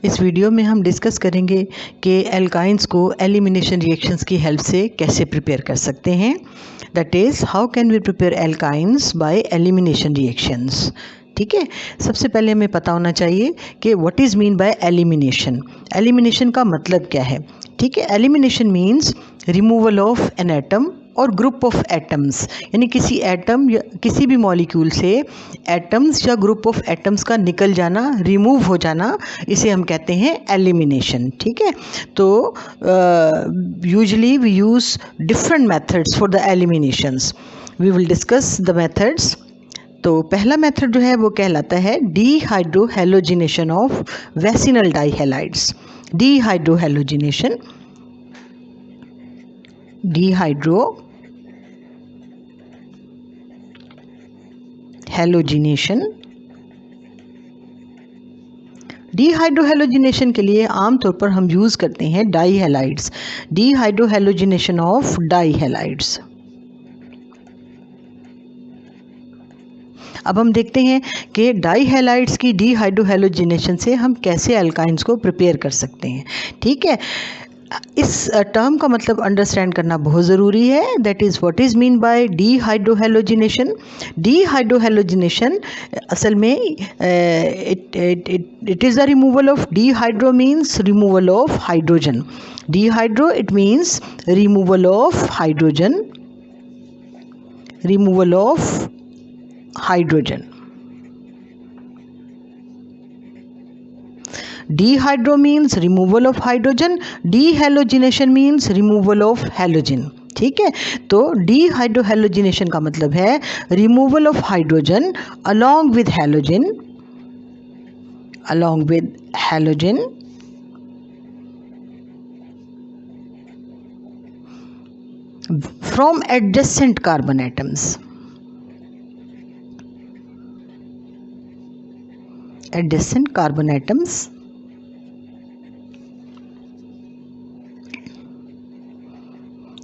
इस वीडियो में हम डिस्कस करेंगे कि एल्काइंस को एलिमिनेशन रिएक्शंस की हेल्प से कैसे प्रिपेयर कर सकते हैं। That is how can we prepare alkynes by elimination reactions. ठीक है, सबसे पहले हमें पता होना चाहिए कि what is mean by elimination. Elimination का मतलब क्या है। ठीक है, elimination means removal of an atom और ग्रुप ऑफ एटम्स, यानी किसी एटम या किसी भी मॉलिक्यूल से एटम्स या ग्रुप ऑफ एटम्स का निकल जाना, रिमूव हो जाना, इसे हम कहते हैं एलिमिनेशन। ठीक है, तो usually we use different methods for the eliminations. We will discuss the methods. तो पहला मेथड जो है वो कहलाता है dehydrohalogenation of vicinal dihalides. Dehydrohalogenation, dehydrohalogenation के लिए आमतौर पर हम यूज़ करते हैं डाइहैलाइड्स। Dehydrohalogenation of डाइहैलाइड्स। अब हम देखते हैं कि डाइहैलाइड्स की डीहाइड्रोहेलोजिनेशन से हम कैसे अल्काइंस को प्रिपेयर कर सकते हैं। ठीक है, इस टर्म का मतलब अंडरस्टैंड करना बहुत ज़रूरी है। That is what is mean bye dehydrohalogenation. Dehydrohalogenation असल में it is the removal of dehydro means removal of hydrogen. Dehydro it means removal of hydrogen, removal of hydrogen. Dehydro means removal of hydrogen, dehalogenation means removal of halogen। ठीक है, तो dehydrohalogenation का मतलब है removal of hydrogen along with halogen, from adjacent carbon atoms,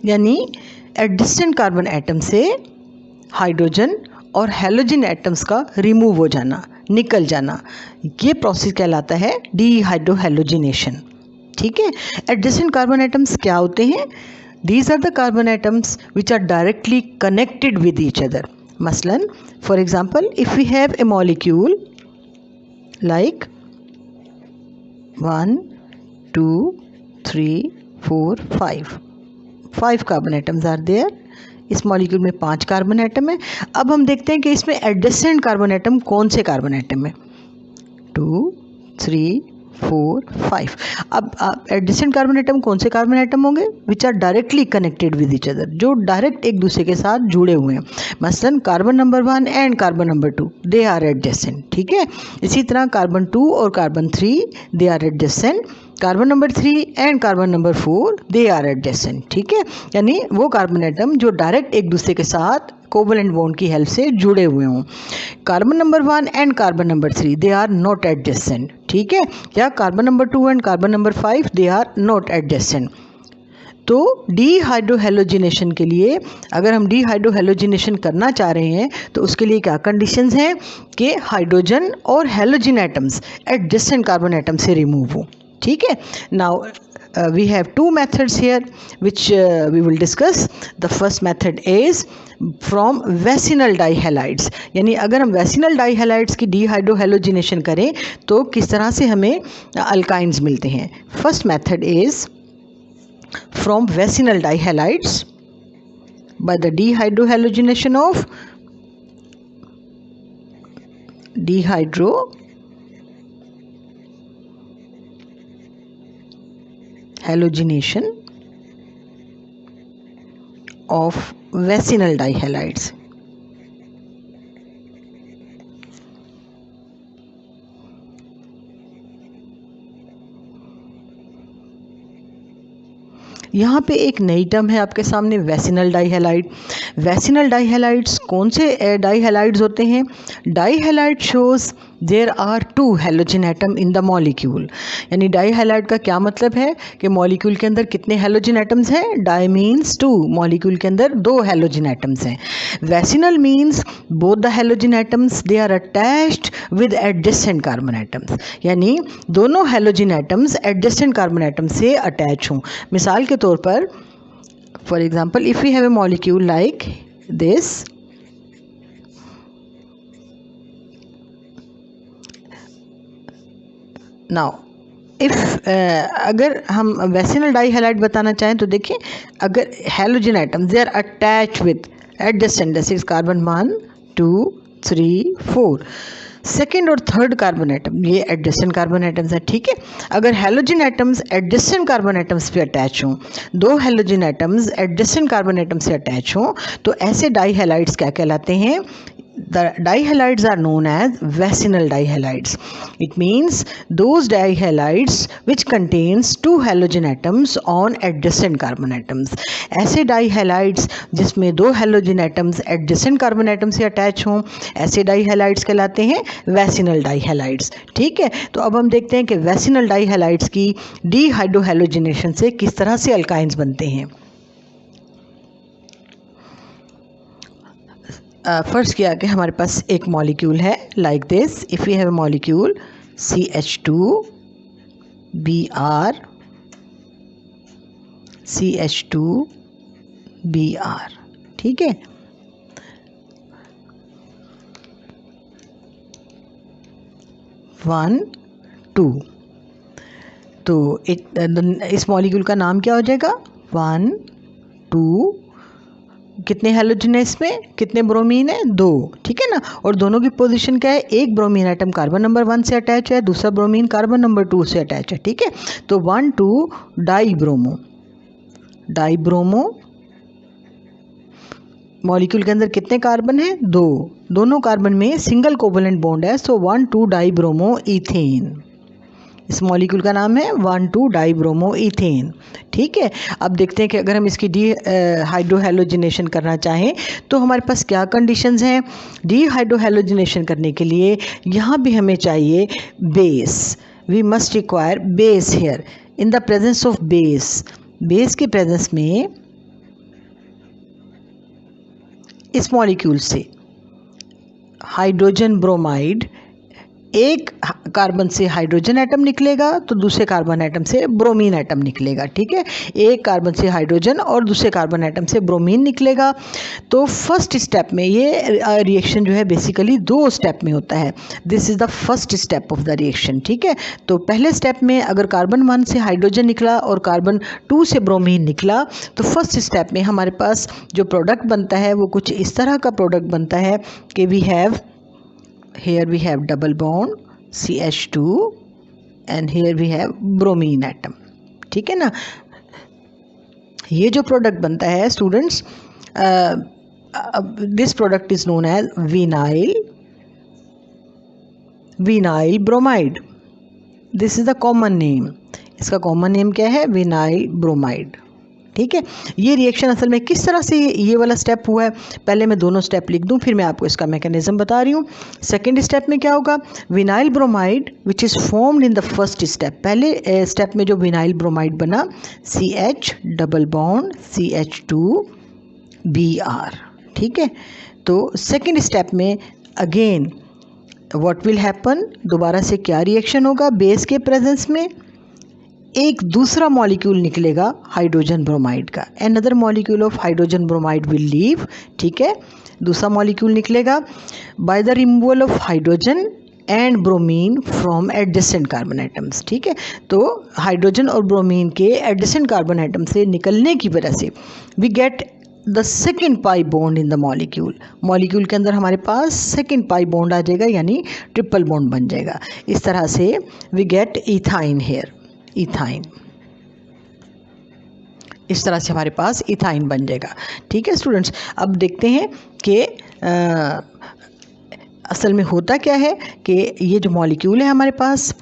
यानी adjacent carbon atom से hydrogen और halogen atoms का रिमूव हो जाना, निकल जाना, ये प्रोसेस कहलाता है डीहाइड्रोहेलोजिनेशन। ठीक है, एडजेसेंट कार्बन एटम्स क्या होते हैं? These are the carbon atoms which are directly connected with each other. मसलन for example, if we have a molecule like 1 2 3 4 5 carbon atoms are there. इस मॉलिक्यूल में 5 कार्बन एटम है। अब हम देखते हैं कि इसमें एडजेसेंट कार्बन एटम कौन से कार्बन एटम है। 2 3 4 5। अब एडजेसेंट कार्बन एटम कौन से कार्बन एटम होंगे? Which are directly connected with each other, जो डायरेक्ट एक दूसरे के साथ जुड़े हुए हैं। मसलन carbon number 1 and carbon number 2 they are adjacent. ठीक है, इसी तरह कार्बन 2 और carbon 3 they are adjacent. Carbon number 3 and carbon number 4 they are adjacent. ठीक है, यानी वो कार्बन एटम जो डायरेक्ट एक दूसरे के साथ कोवलेंट बॉन्ड की हेल्प से जुड़े हुए हों। Carbon number 1 and carbon number 3 they are not adjacent. ठीक है, या carbon number 2 and carbon number 5 they are not adjacent. तो डीहाइड्रोहेलोजिनेशन के लिए, अगर हम डीहाइड्रोहेलोजिनेशन करना चाह रहे हैं तो उसके लिए क्या कंडीशंस हैं कि हाइड्रोजन और halogen atoms adjacent carbon atom से रिमूव हो। ठीक है, now we have two methods here which we will discuss. The first method is from वेसिनल डाइहैलाइड्स, यानी अगर हम वेसिनल डाइहैलाइड्स की डीहाइड्रोहेलोजिनेशन करें तो किस तरह से हमें अल्काइंस मिलते हैं। First method is from vicinal dihalides by the dehydrohalogenation of halogenation of vicinal dihalides. यहाँ पे एक नई टर्म है आपके सामने, वेसिनल डाइहैलाइड। वेसिनल डाइहैलाइड्स कौन से डाइहैलाइड्स होते हैं? Dihalide shows there are 2 halogen atom in the molecule. यानी डाई हैलाइड का क्या मतलब है कि मॉलिक्यूल के अंदर कितने हेलोजन एटम्स हैं? डाई मीन्स 2, मॉलिक्यूल के अंदर 2 हेलोजन एटम्स हैं। Vicinal means both the halogen atoms they are attached with adjacent carbon atoms, यानी दोनों halogen atoms adjacent carbon atom से अटैच हों। मिसाल के तौर पर, for example, if we have a molecule like this, now if अगर हम वेसिनल डाई हैलाइड बताना चाहें तो देखिए, अगर halogen atoms they are attach with adjacent, जैसे कार्बन 1 2 3 4, सेकेंड और थर्ड कार्बन एटम ये एडजेसेंट कार्बन एटम्स हैं, ठीक है। अगर halogen atoms adjacent carbon atoms पे अटैच हों, 2 halogen atoms adjacent carbon atom से अटैच हों, तो ऐसे डाई हैलाइड्स क्या कहलाते हैं? The dihalides are known as vacinal dihalides. It means those dihalides which contains 2 halogen atoms on adjacent carbon atoms. ऐसे dihalides जिसमें 2 halogen atoms adjacent carbon atom से attach हों, ऐसे dihalides कहलाते हैं vacinal dihalides, ठीक है। तो अब हम देखते हैं कि vacinal dihalides की dehydrohalogenation से किस तरह से alkynes बनते हैं। फर्स्ट किया कि हमारे पास एक मॉलिक्यूल है like this, if we have a molecule CH2Br, ठीक है। वन टू, तो इस मॉलिक्यूल का नाम क्या हो जाएगा? 1 2, कितने हेलोजन है इसमें, कितने ब्रोमीन है? 2, ठीक है ना। और दोनों की पोजीशन क्या है? एक ब्रोमीन आइटम कार्बन नंबर 1 से अटैच है, दूसरा ब्रोमीन कार्बन नंबर 2 से अटैच है, ठीक है। तो 1 2 डाईब्रोमो, डाईब्रोमो मॉलिक्यूल के अंदर कितने कार्बन है? 2, दोनों कार्बन में सिंगल कोवलेंट बॉन्ड है, सो 1 2 डाईब्रोमो इथेन। इस मॉलिक्यूल का नाम है 1 2 डाईब्रोमो इथेन, ठीक है। अब देखते हैं कि अगर हम इसकी हाइड्रोहेलोजिनेशन करना चाहें तो हमारे पास क्या कंडीशंस हैं। हाइड्रोहेलोजिनेशन करने के लिए यहाँ भी हमें चाहिए base, we must require base here. In the presence of base, base की प्रेजेंस में इस मॉलिक्यूल से हाइड्रोजन ब्रोमाइड, एक कार्बन से हाइड्रोजन एटम निकलेगा तो दूसरे कार्बन एटम से ब्रोमीन एटम निकलेगा, ठीक है। एक कार्बन से हाइड्रोजन और दूसरे कार्बन एटम से ब्रोमीन निकलेगा। तो फर्स्ट स्टेप में ये रिएक्शन जो है बेसिकली 2 स्टेप में होता है। This is the first step of the reaction, ठीक है। तो पहले स्टेप में अगर कार्बन 1 से हाइड्रोजन निकला और कार्बन 2 से ब्रोमीन निकला, तो फर्स्ट स्टेप में हमारे पास जो प्रोडक्ट बनता है वो कुछ इस तरह का प्रोडक्ट बनता है कि we have, here we have double bond CH2 and here we have bromine atom, ठीक है ना। ये जो प्रोडक्ट बनता है students, this product is known as vinyl bromide. This is the common name, इसका कॉमन नेम क्या है? विनाइल ब्रोमाइड, ठीक है। ये रिएक्शन असल में किस तरह से ये वाला स्टेप हुआ है, पहले मैं दोनों स्टेप लिख दूं फिर मैं आपको इसका मैकेनिज्म बता रही हूँ। सेकेंड स्टेप में क्या होगा? Vinyl bromide which is formed in the first step, पहले स्टेप में जो विनाइल ब्रोमाइड बना CH डबल बॉन्ड CH2Br, ठीक है। तो सेकेंड स्टेप में अगेन व्हाट विल हैपन, दोबारा से क्या रिएक्शन होगा? बेस के प्रेजेंस में एक दूसरा मॉलिक्यूल निकलेगा हाइड्रोजन ब्रोमाइड का, another molecule of hydrogen bromide will leave, ठीक है। दूसरा मॉलिक्यूल निकलेगा by the removal of hydrogen and bromine from adjacent carbon atoms, ठीक है। तो हाइड्रोजन और ब्रोमीन के एडजेसेंट कार्बन एटम से निकलने की वजह से we get the second pi bond in the molecule, molecule के अंदर हमारे पास सेकेंड पाई बॉन्ड आ जाएगा, यानी ट्रिपल बॉन्ड बन जाएगा। इस तरह से we get ethyne here, ethyne, इस तरह से हमारे पास इथाइन बन जाएगा, ठीक है स्टूडेंट्स। अब देखते हैं कि असल में होता क्या है कि ये जो मॉलिक्यूल है हमारे पास,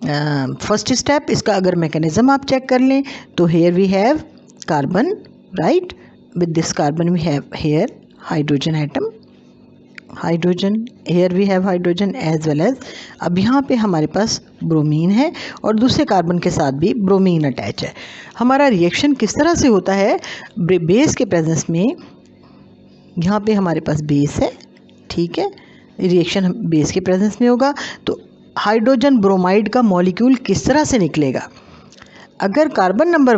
फर्स्ट स्टेप, इसका अगर मैकेनिज्म आप चेक कर लें तो here we have carbon, right, with this carbon we have here hydrogen atom, hydrogen, here we have hydrogen as well as, अब यहाँ पे हमारे पास ब्रोमीन है और दूसरे कार्बन के साथ भी ब्रोमीन अटैच है। हमारा रिएक्शन किस तरह से होता है, बेस के प्रेजेंस में, यहाँ पे हमारे पास बेस है, ठीक है, रिएक्शन बेस के प्रेजेंस में होगा। तो हाइड्रोजन ब्रोमाइड का मॉलिक्यूल किस तरह से निकलेगा, अगर कार्बन नंबर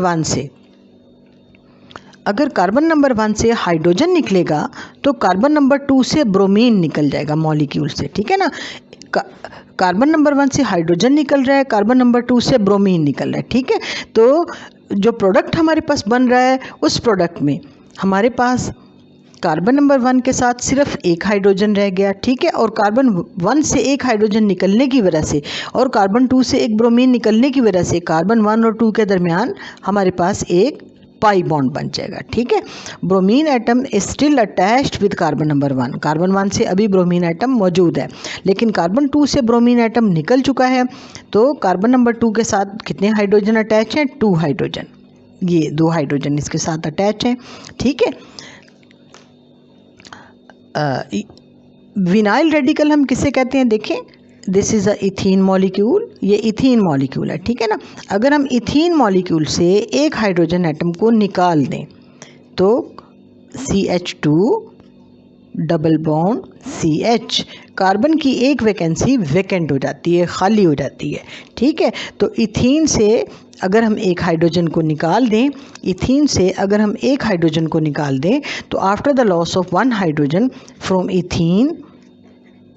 1 से हाइड्रोजन निकलेगा तो कार्बन नंबर 2 से ब्रोमीन निकल जाएगा मॉलिक्यूल से, ठीक है ना। कार्बन नंबर 1 से हाइड्रोजन निकल रहा है, कार्बन नंबर 2 से ब्रोमीन निकल रहा है, ठीक है। तो जो प्रोडक्ट हमारे पास बन रहा है उस प्रोडक्ट में हमारे पास कार्बन नंबर 1 के साथ सिर्फ एक हाइड्रोजन रह गया, ठीक है, और कार्बन 1 से एक हाइड्रोजन निकलने की वजह से और कार्बन 2 से एक ब्रोमीन निकलने की वजह से कार्बन 1 और 2 के दरमियान हमारे पास एक पाई बॉन्ड बन जाएगा, ठीक है। Bromine atom is still attached with carbon number 1, carbon 1 से अभी ब्रोमीन एटम मौजूद है, लेकिन कार्बन 2 से ब्रोमीन एटम निकल चुका है। तो कार्बन नंबर 2 के साथ कितने हाइड्रोजन अटैच हैं, 2 हाइड्रोजन, ये 2 हाइड्रोजन इसके साथ अटैच हैं, ठीक है। विनाइल रेडिकल हम किसे कहते हैं, देखें, this is a ethene molecule, ये इथीन मॉलिक्यूल है, ठीक है ना। अगर हम इथीन मॉलिक्यूल से एक हाइड्रोजन एटम को निकाल दें तो CH2 double bond CH, carbon की एक वैकेंसी वैकेंट हो जाती है, खाली हो जाती है, ठीक है। तो इथीन से अगर हम एक हाइड्रोजन को निकाल दें, इथीन से अगर हम एक हाइड्रोजन को निकाल दें तो after the loss of 1 hydrogen from ethene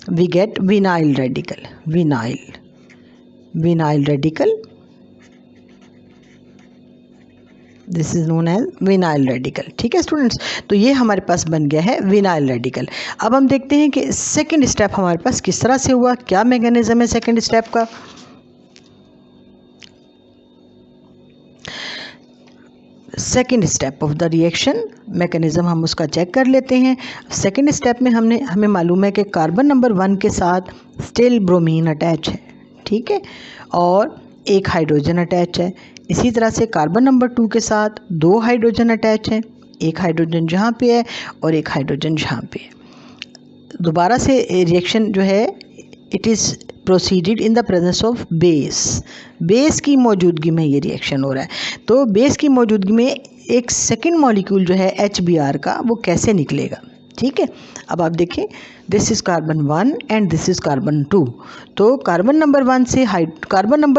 we get vinyl radical, vinyl radical, this is known as vinyl radical, ठीक है स्टूडेंट्स। तो ये हमारे पास बन गया है विनाइल रेडिकल। अब हम देखते हैं कि सेकंड स्टेप हमारे पास किस तरह से हुआ, क्या मैकेनिज्म है सेकंड स्टेप का। Second step of the reaction mechanism हम उसका चेक कर लेते हैं। सेकेंड स्टेप में हमें मालूम है कि कार्बन नंबर 1 के साथ स्टिल ब्रोमीन अटैच है, ठीक है, और एक हाइड्रोजन अटैच है। इसी तरह से कार्बन नंबर 2 के साथ 2 हाइड्रोजन अटैच हैं, एक हाइड्रोजन जहाँ पे है और एक हाइड्रोजन जहाँ पे है। दोबारा से रिएक्शन जो है it is proceeded in the presence of base की मौजूदगी में ये रिएक्शन हो रहा है। तो बेस की मौजूदगी में एक सेकंड मॉलिक्यूल जो है HBr का वो कैसे निकलेगा, ठीक है। अब आप देखें, this is carbon 1 and this is carbon 2। तो कार्बन नंबर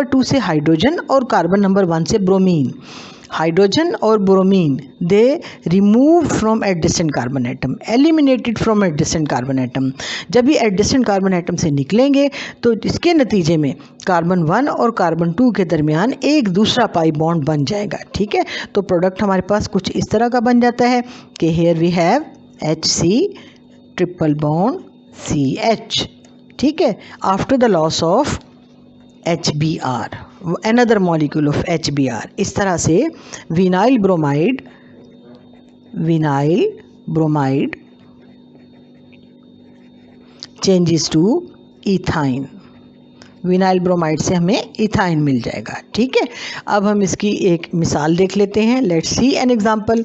2 से हाइड्रोजन और कार्बन नंबर 1 से ब्रोमीन, हाइड्रोजन और bromine they remove from adjacent carbon atom, eliminated from adjacent carbon atom. जब ये एडजेसेंट कार्बन एटम से निकलेंगे तो इसके नतीजे में कार्बन 1 और कार्बन 2 के दरमियान एक दूसरा पाई बॉन्ड बन जाएगा, ठीक है। तो प्रोडक्ट हमारे पास कुछ इस तरह का बन जाता है कि here we have HC triple bond CH, ठीक है, after the loss of HBr, another molecule of HBr। इस तरह से vinyl bromide changes to ethyne, vinyl bromide से हमें इथाइन मिल जाएगा, ठीक है। अब हम इसकी एक मिसाल देख लेते हैं। Let's see an example.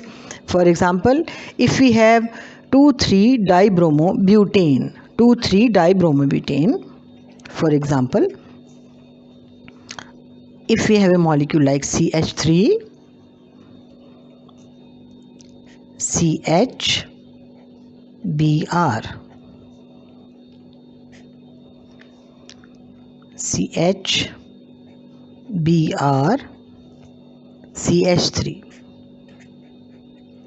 For example, if we have 2,3-dibromobutane, 2,3-dibromobutane, for example, if we have a molecule like CH3, CHBr, CH3,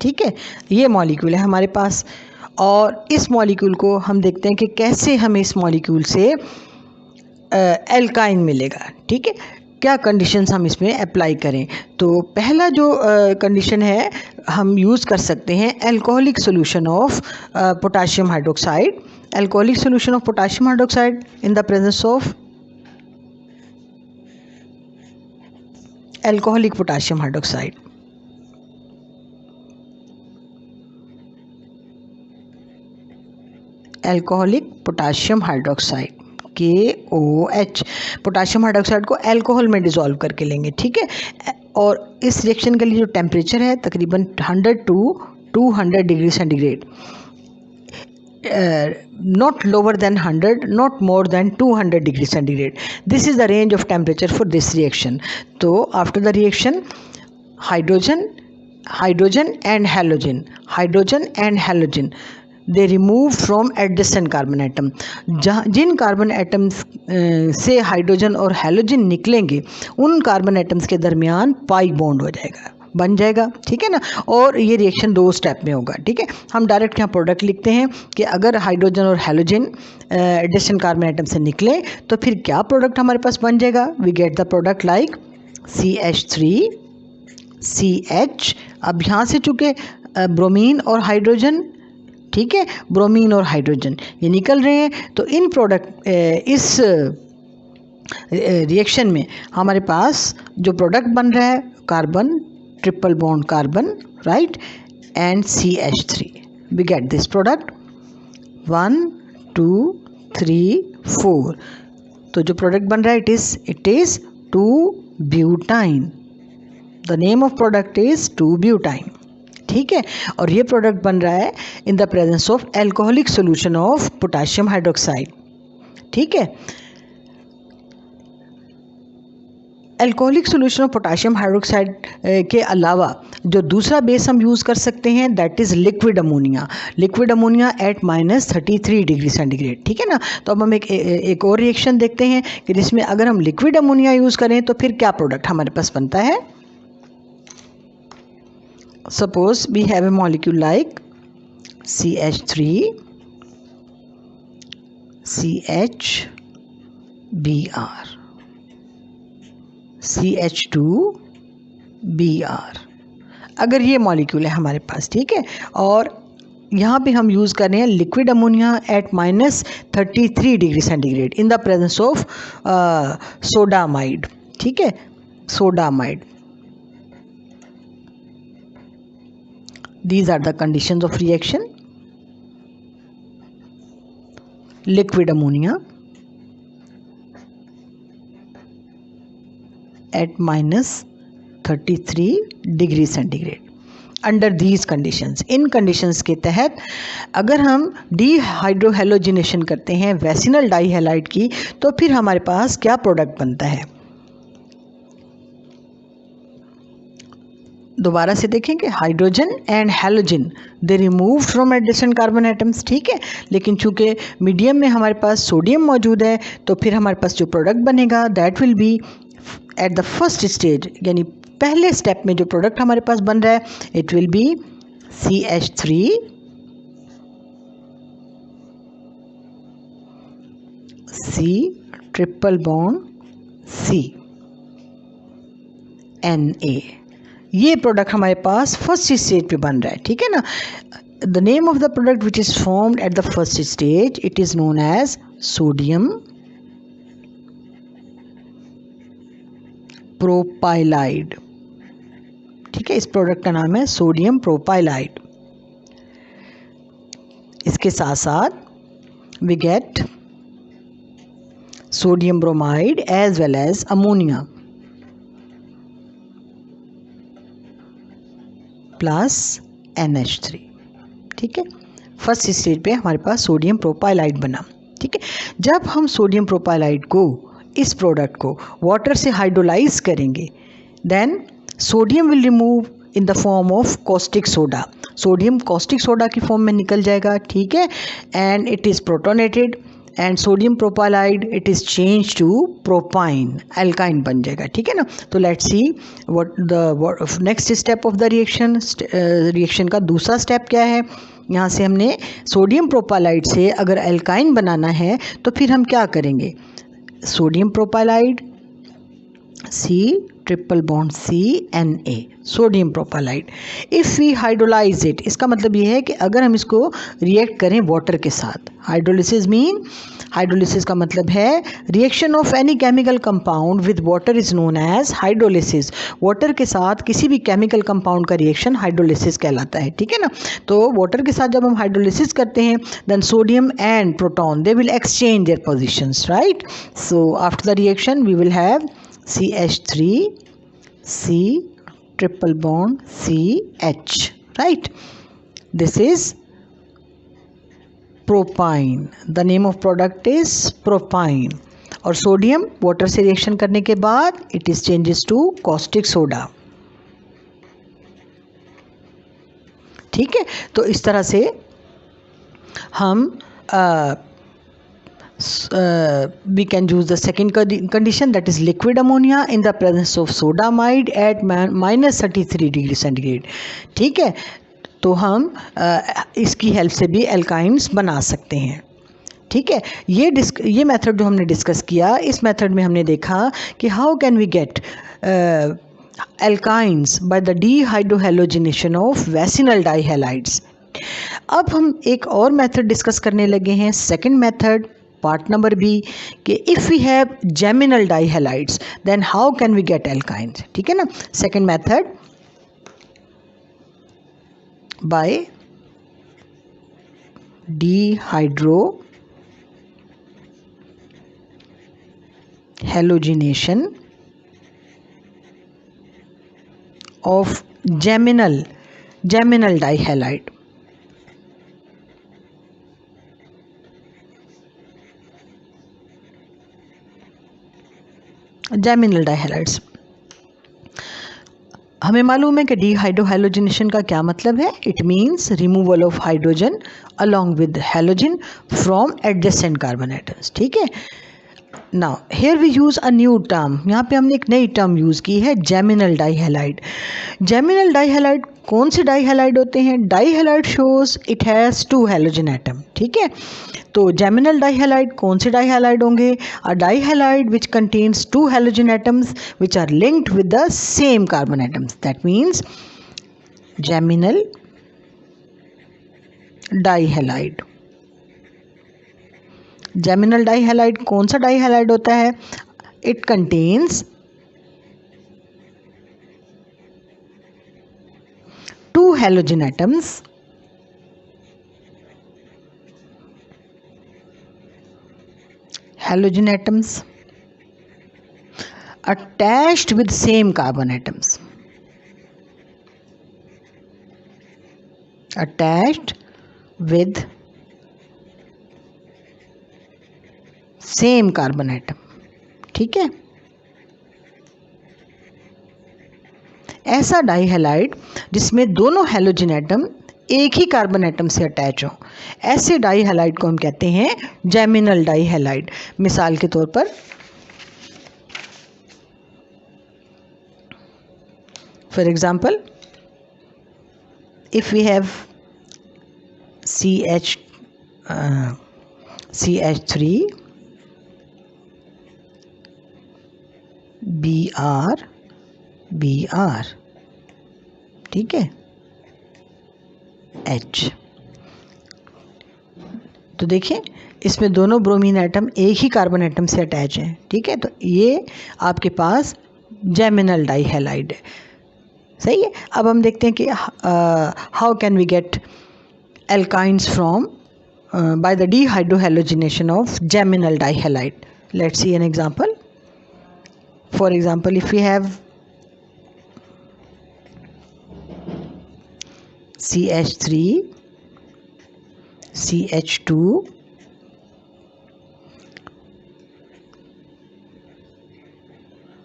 ठीक है, ये मॉलिक्यूल है हमारे पास। और इस मॉलिक्यूल को हम देखते हैं कि कैसे हमें इस मॉलिक्यूल से एल्काइन मिलेगा, ठीक है। क्या कंडीशंस हम इसमें अप्लाई करें। तो पहला जो कंडीशन है हम यूज़ कर सकते हैं alcoholic solution of potassium hydroxide, alcoholic solution of potassium hydroxide in the presence of alcoholic potassium hydroxide. Alcoholic potassium hydroxide KOH, potassium hydroxide को अल्कोहल में डिज़ोल्व करके लेंगे, ठीक है। और इस रिएक्शन के लिए जो टेम्परेचर है तकरीबन 100 to 200 degree centigrade. not lower than 100, not more than 200 degrees centigrade. This is the range of temperature for this reaction. So after the reaction, hydrogen and halogen they remove from adjacent carbon atom. जिन carbon atoms से hydrogen और halogen निकलेंगे उन carbon atoms के दरमियान pi bond हो जाएगा, बन जाएगा, ठीक है ना। और ये रिएक्शन 2 स्टेप में होगा, ठीक है। हम डायरेक्ट यहाँ प्रोडक्ट लिखते हैं कि अगर हाइड्रोजन और हैलोजन एडिशन कार्बन एटम से निकले तो फिर क्या प्रोडक्ट हमारे पास बन जाएगा। We get the product like CH3CH। अब यहाँ से चूँकि ब्रोमीन और हाइड्रोजन, ठीक है, ब्रोमीन और हाइड्रोजन ये निकल रहे हैं, तो इन प्रोडक्ट इस रिएक्शन में हमारे पास जो प्रोडक्ट बन रहा है carbon, triple bond carbon, right, and CH3। We get this product 1 2 3 4। तो जो प्रोडक्ट बन रहा है it is two butyne. The name of product is two butyne, ठीक है। और ये प्रोडक्ट बन रहा है in the presence of alcoholic solution of potassium hydroxide, ठीक है। Alcoholic solution of potassium hydroxide के अलावा जो दूसरा बेस हम यूज़ कर सकते हैं that is liquid ammonia at -33 degree centigrade, ठीक है ना। तो अब हम एक और रिएक्शन देखते हैं कि जिसमें अगर हम लिक्विड अमोनिया यूज़ करें तो फिर क्या प्रोडक्ट हमारे पास बनता है। Suppose we have a molecule like CH3 CHBr CH2Br। अगर ये मॉलिक्यूल है हमारे पास, ठीक है, और यहाँ पे हम यूज़ कर रहे हैं liquid ammonia at -33 degree centigrade in the presence of sodamide, ठीक है, sodamide. These are the conditions of reaction. Liquid ammonia at -33 degree centigrade. Under these conditions, in conditions के तहत अगर हम डीहाइड्रोहेलोजिनेशन करते हैं वैसिनल डाईहैलाइड की तो फिर हमारे पास क्या प्रोडक्ट बनता है। दोबारा से देखेंगे, hydrogen and halogen they remove from adjacent carbon atoms, ठीक है, लेकिन चूंकि मीडियम में हमारे पास सोडियम मौजूद है तो फिर हमारे पास जो प्रोडक्ट बनेगा that will be eight the first stage, यानी पहले स्टेप में जो प्रोडक्ट हमारे पास बन रहा है it will be CH3 C triple bond C Na। ये प्रोडक्ट हमारे पास फर्स्ट स्टेज पे बन रहा है, ठीक है ना। The name of the product which is formed at the first stage it is known as sodium propylide, ठीक है, इस प्रोडक्ट का नाम है सोडियम प्रोपाइलाइड। इसके साथ साथ we get sodium bromide as well as ammonia plus NH3, ठीक है। फर्स्ट स्टेज पे हमारे पास सोडियम प्रोपाइलाइड बना, ठीक है। जब हम सोडियम प्रोपाइलाइड को, इस प्रोडक्ट को वाटर से हाइड्रोलाइज करेंगे then sodium will remove in the form of caustic soda. Sodium caustic soda की फॉर्म में निकल जाएगा, ठीक है, and it is protonated and sodium propylide it is change to propyne, alkyne बन जाएगा, ठीक है ना। तो let's see what the next step of the reaction. Reaction का दूसरा स्टेप क्या है। यहाँ से हमने सोडियम प्रोपाइलाइड से अगर एल्काइन बनाना है तो फिर हम क्या करेंगे, sodium propylide C triple bond Na, sodium propylide. If we hydrolyse it, इसका मतलब ये है कि अगर हम इसको रिएक्ट करें वाटर के साथ, हाइड्रोलिसिस मीन, हाइड्रोलिसिस का मतलब है reaction of any chemical compound with water is known as hydrolysis. Water के साथ किसी भी केमिकल कंपाउंड का रिएक्शन हाइड्रोलिसिस कहलाता है, ठीक है ना। तो वाटर के साथ जब हम हाइड्रोलिसिस करते हैं then sodium and proton they will exchange their positions, right. So after the reaction we will have CH3 C triple bond CH, right. This is propyne, the name of product is propyne. और sodium water से reaction करने के बाद it is changes to caustic soda. ठीक है, तो इस तरह से हम we can use the second condition, that is liquid ammonia in the presence of soda amide at -33 degree centigrade. ठीक है, तो हम इसकी हेल्प से भी एल्काइंस बना सकते हैं। ठीक है, ये मेथड जो हमने डिस्कस किया, इस मेथड में हमने देखा कि how can we get alkynes by the dehydrohalogenation of vicinal dihalides. अब हम एक और मेथड डिस्कस करने लगे हैं, second method, part number B, कि if we have geminal dihalides then how can we get alkynes. ठीक है ना, second method by dehydrohalogenation of geminal dihalide। Geminal dihalides, हमें मालूम है कि डीहाइड्रोहेलोजिनेशन का क्या मतलब है। It means removal of hydrogen along with halogen from adjacent carbon atoms. ठीक है, now here we use a new term, यहाँ पे हमने एक नई टर्म यूज़ की है, जेमिनल डाइहैलाइड। जेमिनल डाइहैलाइड कौन से डाइहैलाइड होते हैं? Dihalide shows it has 2 halogen atom. ठीक है, तो जेमिनल डाइहैलाइड कौन से डाइहैलाइड होंगे? A dihalide which contains 2 halogen atoms which are linked with the same carbon atoms, that means geminal dihalide. Geminal dihalide कौन सा डाइहैलाइड होता है? It contains 2 halogen atoms attached with same carbon atoms, attached with same carbon atom। ठीक है, ऐसा डाइहैलाइड जिसमें दोनों halogen atom एक ही कार्बन एटम से अटैच हो, ऐसे डाइहैलाइड को हम कहते हैं जेमिनल डाइहैलाइड। मिसाल के तौर पर for example if we have CH3 Br, ठीक है, H, तो देखिए इसमें दोनों ब्रोमीन एटम एक ही कार्बन एटम से अटैच हैं। ठीक है, तो ये आपके पास जेमिनल डाइहैलाइड है। सही है, अब हम देखते हैं कि how can we get alkynes from by the dehydrohalogenation of geminal dihalide. Let's see an example. For example, if we have CH3 CH2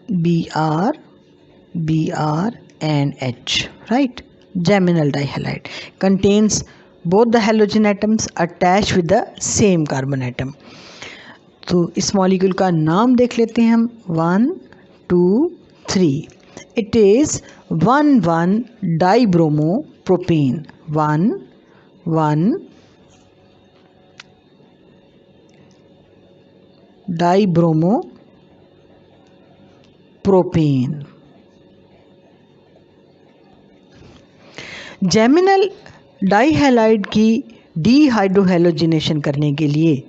Br and H, right? Geminal dihalide contains both the halogen atoms attached with the same carbon atom। तो इस molecule का नाम देख लेते हैं हम, 1 2 3। It is 1,1 dibromopropane, 1,1 dibromopropane. Geminal dihalide की dehydrohalogenation करने के लिए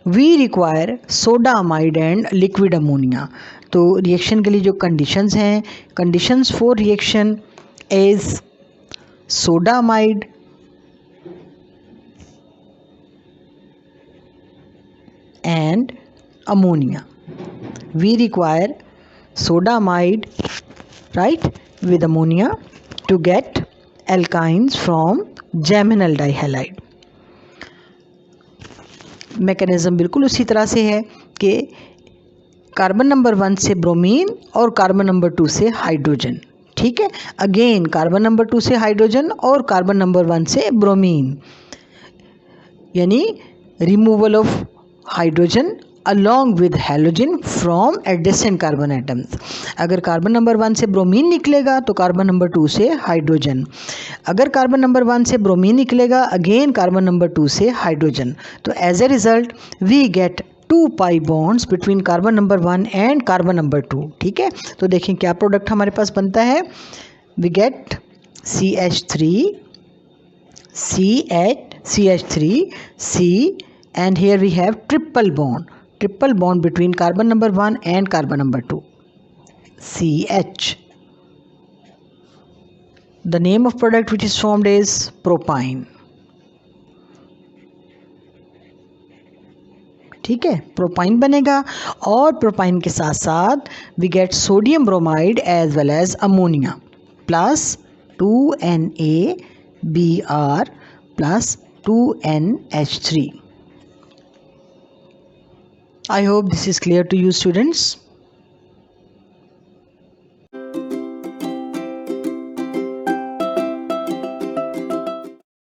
we require soda amide and liquid ammonia. तो रिएक्शन के लिए जो कंडीशंस हैं, conditions for reaction is soda amide and ammonia. We require soda amide, right, with ammonia to get alkynes from geminal dihalide. Mechanism बिल्कुल उसी तरह से है कि कार्बन नंबर 1 से ब्रोमीन और कार्बन नंबर 2 से हाइड्रोजन, ठीक है। अगेन कार्बन नंबर 2 से हाइड्रोजन और कार्बन नंबर 1 से ब्रोमीन, यानी removal of hydrogen along with halogen from adjacent carbon atoms. अगर कार्बन नंबर 1 से ब्रोमीन निकलेगा तो कार्बन नंबर 2 से हाइड्रोजन, अगर कार्बन नंबर 1 से ब्रोमीन निकलेगा अगेन कार्बन नंबर 2 से हाइड्रोजन। तो as a result we get 2 pi bonds between carbon number 1 and carbon number 2, ठीक है। तो देखें क्या प्रोडक्ट हमारे पास बनता है, we get CH3 C and here we have triple bond between carbon number 1 and carbon number 2, CH. The name of product which is formed is propyne, ठीक है, प्रोपाइन बनेगा। और प्रोपाइन के साथ साथ we get sodium bromide as well as ammonia plus 2NaBr plus 2NH3. I hope this is clear to you students.